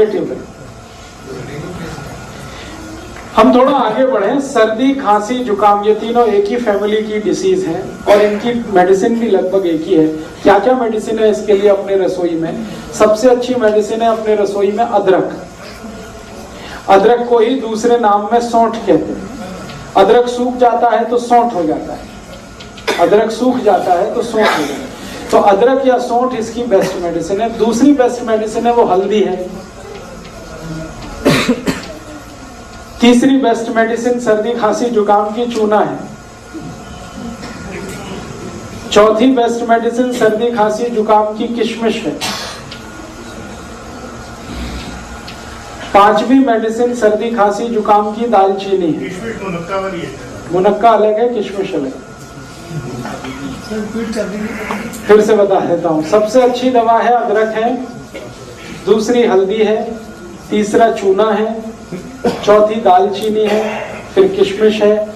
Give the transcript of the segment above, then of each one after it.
Negative है। हम थोड़ा आगे बढ़े। सर्दी, खांसी, जुकाम, ये तीनों एक ही फैमिली की डिसीज हैं और इनकी मेडिसिन भी लगभग एक ही है। क्या क्या मेडिसिन है इसके लिए अपने रसोई में? सबसे अच्छी मेडिसिन है अपने रसोई में अदरक। अदरक को ही दूसरे नाम में सौंठ कहते हैं। अदरक सूख जाता है तो सौंठ हो जाता है, अदरक सूख जाता है तो सौंठ हो जाता है। तो अदरक या सौंठ इसकी बेस्ट मेडिसिन है। दूसरी बेस्ट मेडिसिन है वो हल्दी है। तीसरी बेस्ट मेडिसिन सर्दी, खांसी, जुकाम की चूना है। चौथी बेस्ट मेडिसिन सर्दी, खांसी, जुकाम की किशमिश है। पांचवी मेडिसिन सर्दी, खांसी, जुकाम की दालचीनी है। मुनक्का अलग है, किशमिश अलग। फिर से बता देता हूं। सबसे अच्छी दवा है अदरक है, दूसरी हल्दी है, तीसरा चूना है, चौथी दालचीनी है, फिर किशमिश है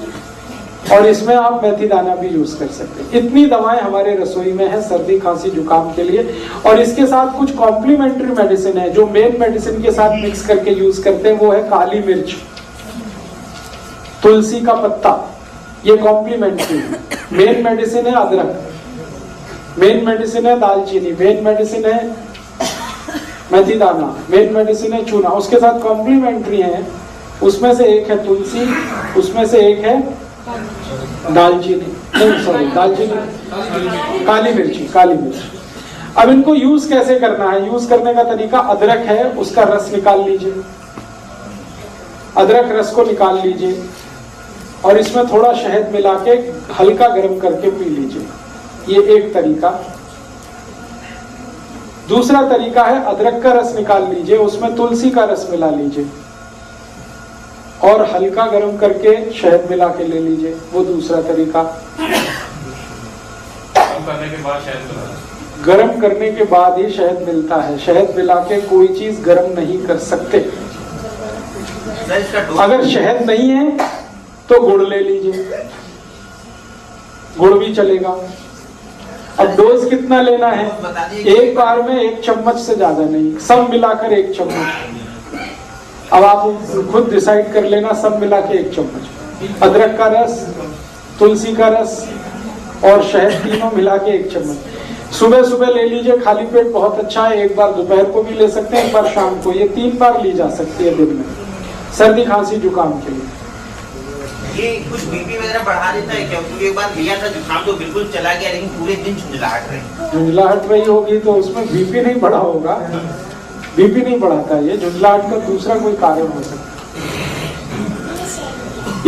और इसमें आप मेथी दाना भी यूज कर सकते हैं। इतनी दवाएं हमारे रसोई में है सर्दी, खांसी, जुकाम के लिए। और इसके साथ कुछ कॉम्प्लीमेंट्री मेडिसिन है जो मेन मेडिसिन के साथ मिक्स करके यूज करते हैं। वो है काली मिर्च, तुलसी का पत्ता, ये कॉम्प्लीमेंट्री है। मेन मेडिसिन है अदरक, मेन मेडिसिन है दालचीनी, मेन मेडिसिन है मेथी दाना, मेन मेडिसिन है चूना। उसके साथ कॉम्प्लीमेंट्री है, उसमें से एक है तुलसी, उसमें से एक है दालचीनी, नहीं सॉरी दालचीनी, काली मिर्ची, काली मिर्च। अब इनको यूज कैसे करना है? यूज करने का तरीका, अदरक है उसका रस निकाल लीजिए, अदरक रस को निकाल लीजिए और इसमें थोड़ा शहद मिला के हल्का गर्म करके पी लीजिए। ये एक तरीका। दूसरा तरीका है अदरक का रस निकाल लीजिए, उसमें तुलसी का रस मिला लीजिए और हल्का गर्म करके शहद मिला के ले लीजिए। वो दूसरा तरीका। करने के बाद शहद गर्म करने के बाद ही शहद मिलता है। शहद मिला के कोई चीज गर्म नहीं कर सकते। अगर शहद नहीं है तो गुड़ ले लीजिए, गुड़ भी चलेगा। अब डोज कितना लेना है? एक बार में 1 चम्मच से ज्यादा नहीं, सब मिलाकर 1 चम्मच। अब आप खुद डिसाइड कर लेना, सब मिला के 1 चम्मच। अदरक का रस, तुलसी का रस और शहद तीनों मिला के 1 चम्मच। सुबह सुबह ले लीजिए, खाली पेट बहुत अच्छा है। एक बार दोपहर को भी ले सकते हैं, एक बार शाम को। ये 3 बार ली जा सकती है दिन में, सर्दी, खांसी, जुकाम के लिए। ये कुछ बीपी वगैरह बढ़ा देता है क्या? क्योंकि एक बार लिया था जुकाम तो बिल्कुल चला गया, लेकिन पूरे दिन झुंझलाहट रही। झुंझलाहट रही होगी तो उसमें बीपी नहीं बढ़ा होगा। बीपी नहीं बढ़ाता, ये झुंझलाहट का दूसरा कोई कारण हो सकता है।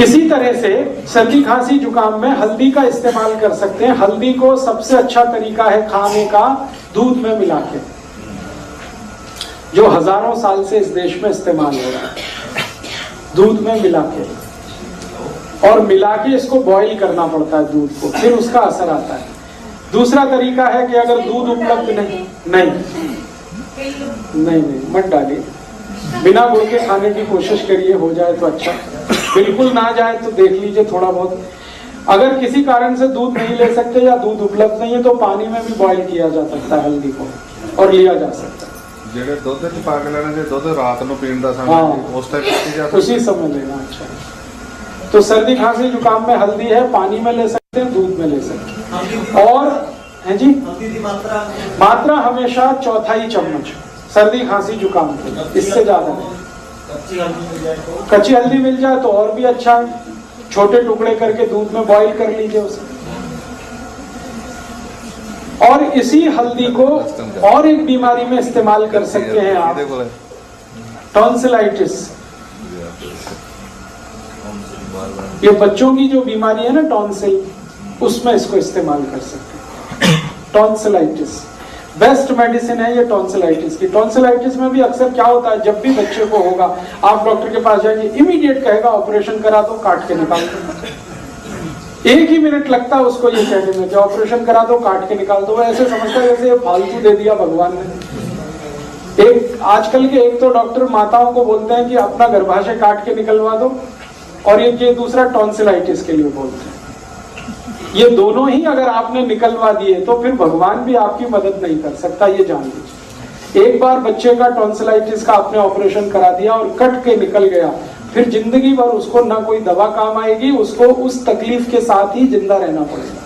इसी तरह से सर्दी, खांसी, जुकाम में हल्दी का इस्तेमाल कर सकते हैं। हल्दी को सबसे अच्छा तरीका है खाने का दूध में मिला के, जो हजारों साल से इस देश में इस्तेमाल हो रहा है। दूध में मिला के और मिला के इसको बॉईल करना पड़ता है दूध को, फिर उसका असर आता है। दूसरा तरीका है कि अगर दूध उपलब्ध नहीं मत डालिए, बिना गुड़ के खाने की कोशिश करिए, हो जाए तो अच्छा, बिल्कुल ना जाए तो देख लीजिए थोड़ा बहुत। अगर किसी कारण से दूध नहीं ले सकते या दूध उपलब्ध नहीं है तो पानी में भी बॉईल किया जा सकता है हल्दी को और लिया जा सकता है। ਜਿਹੜੇ ਦੁੱਧ ਚ ਪਾ ਕੇ ਲੈਣਾ, ਜੇ ਦੁੱਧ ਰਾਤ ਨੂੰ ਪੀਣ ਦਾ समय उस टाइम पी जा सकता है, उसी समय लेना अच्छा है। तो सर्दी, खांसी, जुकाम में हल्दी है, पानी में ले सकते हैं, दूध में ले सकते हैं। और है जी, मात्रा हमेशा 1/4 चम्मच सर्दी, खांसी, जुकाम के, इससे ज्यादा नहीं। कच्ची हल्दी मिल जाए तो और भी अच्छा है। छोटे टुकड़े करके दूध में बॉईल कर लीजिए उसे। और इसी हल्दी को और एक बीमारी में इस्तेमाल कर सकते हैं आप, टॉन्सिलाइटिस। ये बच्चों की जो बीमारी है ना टॉन्सिल, उसमें इसको इस्तेमाल कर सकते हैं। टॉन्सिलाइटिस बेस्ट मेडिसिन है ये टॉन्सिलाइटिस की। टॉन्सिलाइटिस में भी अक्सर क्या होता है, जब भी बच्चे को होगा आप डॉक्टर के पास जाएंगे, इमीडिएट कहेगा ऑपरेशन करा दो, काट के निकाल दो। 1 ही मिनट लगता है उसको ये कहने में कि ऑपरेशन करा दो, काट के निकाल दो। ऐसे समझता है जैसे फालतू दे दिया भगवान ने। एक आजकल के एक तो डॉक्टर माताओं को बोलते हैं कि अपना गर्भाशय काट के निकलवा दो, और ये दूसरा टॉन्सिलाइटिस के लिए बोलते हैं। ये दोनों ही अगर आपने निकलवा दिए तो फिर भगवान भी आपकी मदद नहीं कर सकता, ये जान लीजिए। एक बार बच्चे का टॉन्सिलाइटिस का आपने ऑपरेशन करा दिया और कट के निकल गया, फिर जिंदगी भर उसको ना कोई दवा काम आएगी, उसको उस तकलीफ के साथ ही जिंदा रहना पड़ेगा।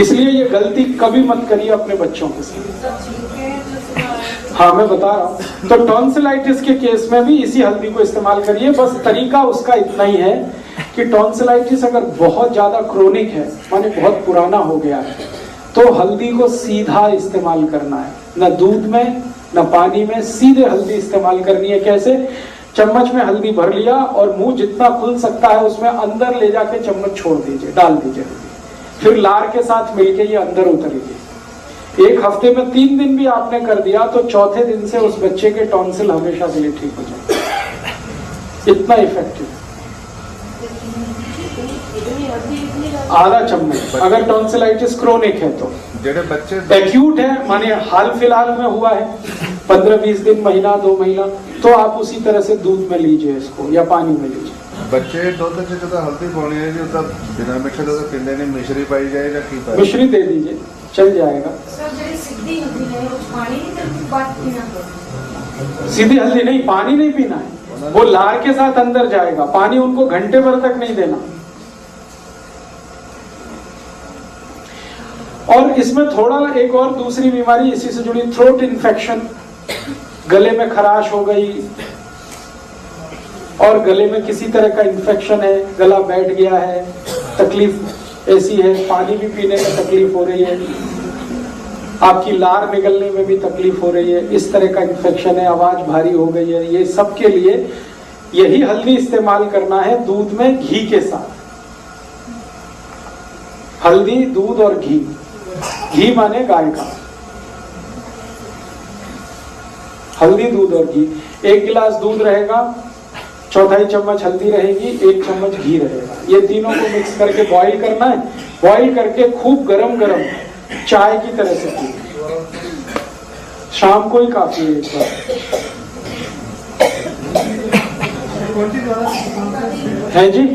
इसलिए ये गलती कभी मत करिए अपने बच्चों के साथ। हाँ मैं बता रहा हूँ। तो टॉन्सिलाइटिस के केस में भी इसी हल्दी को इस्तेमाल करिए। बस तरीका उसका इतना ही है कि टॉन्सिलाइटिस अगर बहुत ज्यादा क्रोनिक है, माने बहुत पुराना हो गया है, तो हल्दी को सीधा इस्तेमाल करना है, न दूध में न पानी में, सीधे हल्दी इस्तेमाल करनी है। कैसे? चम्मच में हल्दी भर लिया और मुंह जितना खुल सकता है उसमें अंदर ले जाके चम्मच छोड़ दीजिए, डाल दीजिए हल्दी, फिर लार के साथ मिलके ये अंदर उतरेगी। एक हफ्ते में 3 दिन भी आपने कर दिया तो चौथे दिन से उस बच्चे के टॉन्सिल हमेशा के लिए ठीक हो जाए। इतना इफेक्टिव। आधा चम्मच अगर टॉन्सिलाइटिस क्रोनिक है तो। जेडे बच्चे एक्यूट है, माने हाल फिलहाल में हुआ है 15-20 दिन, महीना 2 महीना, तो आप उसी तरह से दूध में लीजिए इसको या पानी में लीजिए। बच्चे दुध च जो हल्दी पानी है जो तब बिना मिठे दुध पींदे नहीं, मिश्री पाई जाए या की पाई? मिश्री दे दीजिए, चल जाएगा। सीधी हल्दी नहीं, पानी नहीं पीना है, वो लार के साथ अंदर जाएगा। पानी उनको घंटे भर तक नहीं देना। और इसमें थोड़ा एक और दूसरी बीमारी इसी से जुड़ी, थ्रोट इन्फेक्शन, गले में खराश हो गई और गले में किसी तरह का इन्फेक्शन है, गला बैठ गया है, तकलीफ ऐसी है, पानी भी पीने में तकलीफ हो रही है, आपकी लार निकलने में भी तकलीफ हो रही है, इस तरह का इन्फेक्शन है, आवाज भारी हो गई है, ये सब के लिए यही हल्दी इस्तेमाल करना है दूध में घी के साथ। हल्दी, दूध और घी। घी माने गाय का। हल्दी, दूध और घी। 1 गिलास दूध रहेगा, 1/4 चम्मच हल्दी रहेगी, 1 चम्मच घी रहेगा। ये तीनों को मिक्स करके बॉईल करना है। बॉईल करके खूब गरम गरम चाय की तरह से पी। शाम को ही काफी है एक बार। है जी,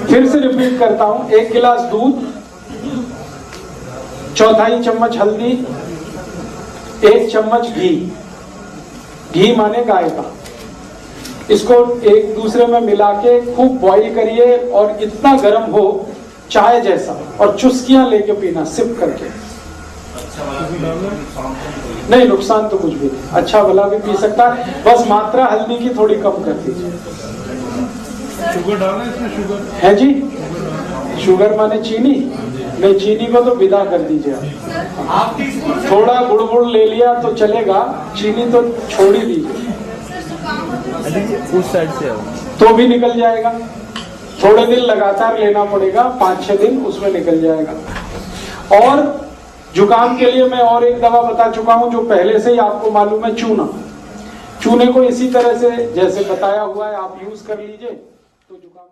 फिर से रिपीट करता हूं। 1 गिलास दूध, 1/4 चम्मच हल्दी, 1 चम्मच घी। घी माने गाय का। इसको एक दूसरे में मिला के खूब बॉईल करिए और इतना गर्म हो चाय जैसा, और चुस्कियां लेके पीना, सिप करके। नहीं, नुकसान तो कुछ भी नहीं, अच्छा भला भी पी सकता है, बस मात्रा हल्दी की थोड़ी कम कर दीजिए। शुगर डालना है इसमें? शुगर है जी, शुगर माने चीनी? नहीं, चीनी को तो विदा कर दीजिए आप। थोड़ा गुड़ ले लिया तो चलेगा, चीनी तो छोड़ ही दीजिए। उस साइड से तो भी निकल जाएगा। थोड़े दिन लगातार लेना पड़ेगा, 5-6 दिन उसमें निकल जाएगा। और जुकाम के लिए मैं और एक दवा बता चुका हूं जो पहले से ही आपको मालूम है, चूना। चूने को इसी तरह से जैसे बताया हुआ है आप यूज कर लीजिए तो जुकाम